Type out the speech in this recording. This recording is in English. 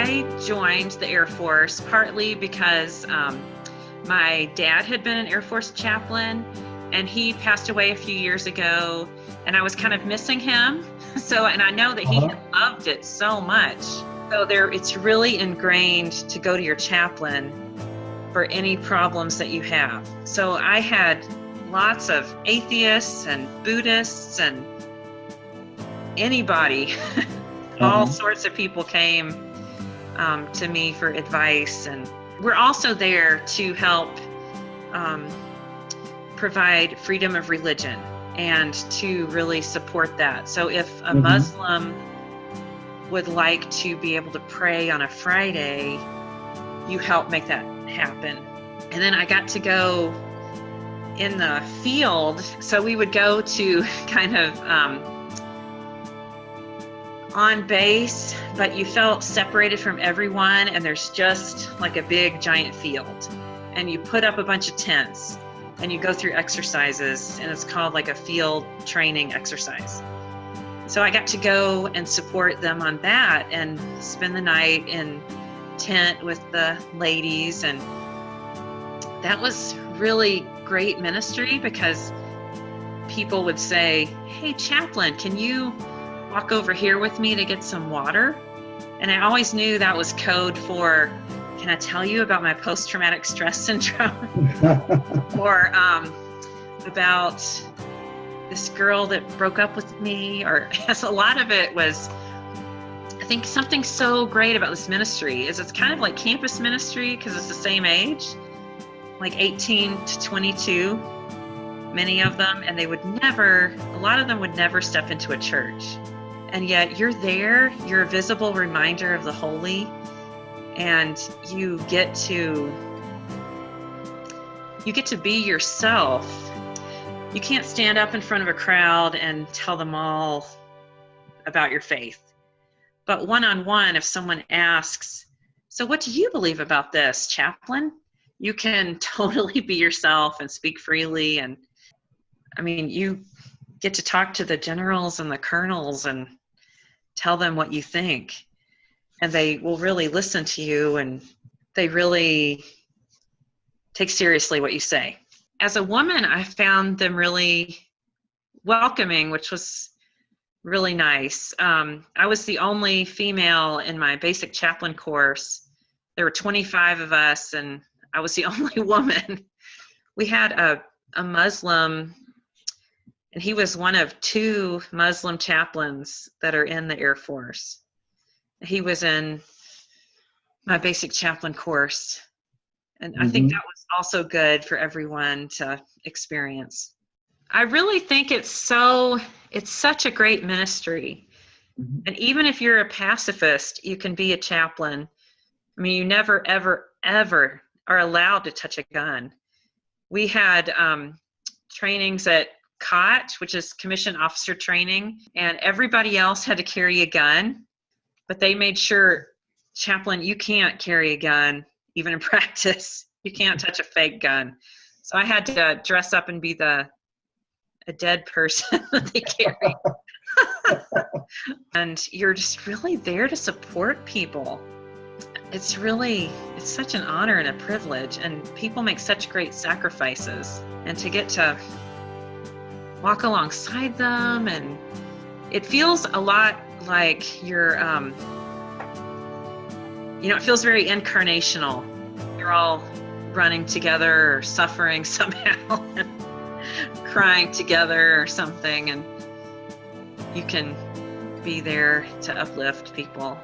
I joined the Air Force partly because my dad had been an Air Force chaplain, and he passed away a few years ago, and I was kind of missing him. And I know that he had loved it so much. So it's really ingrained to go to your chaplain for any problems that you have. So I had lots of atheists and Buddhists and anybody, all sorts of people came to me for advice. And we're also there to help provide freedom of religion and to really support that. So if a Muslim would like to be able to pray on a Friday, you help make that happen. And then I got to go in the field. So we would go to kind of on base, but you felt separated from everyone, and there's just like a big giant field. And you put up a bunch of tents and you go through exercises, and it's called like a field training exercise. So I got to go and support them on that and spend the night in tent with the ladies. And that was really great ministry, because people would say, "Hey, chaplain, can you walk over here with me to get some water?" And I always knew that was code for, "Can I tell you about my post-traumatic stress syndrome?" Or about this girl that broke up with me. Or yes, a lot of it was, I think something so great about this ministry is it's kind of like campus ministry, because it's the same age, like 18 to 22, many of them, and a lot of them would never step into a church. And yet you're there, you're a visible reminder of the holy, and you get to be yourself. You can't stand up in front of a crowd and tell them all about your faith. But one-on-one, if someone asks, "So what do you believe about this, chaplain?" you can totally be yourself and speak freely. And I mean, you get to talk to the generals and the colonels and tell them what you think. And they will really listen to you, and they really take seriously what you say. As a woman, I found them really welcoming, which was really nice. I was the only female in my basic chaplain course. There were 25 of us, and I was the only woman. We had a Muslim, and he was one of 2 Muslim chaplains that are in the Air Force. He was in my basic chaplain course. And I think that was also good for everyone to experience. I really think it's such a great ministry. And even if you're a pacifist, you can be a chaplain. I mean, you never, ever, ever are allowed to touch a gun. We had trainings at COT, which is commissioned officer training, and everybody else had to carry a gun, but they made sure, "Chaplain, you can't carry a gun, even in practice. You can't touch a fake gun." So I had to dress up and be a dead person that they carry. And you're just really there to support people. It's such an honor and a privilege, and people make such great sacrifices. And to get to walk alongside them, and it feels a lot like you're, it feels very incarnational. You're all running together or suffering somehow and crying together or something, and you can be there to uplift people.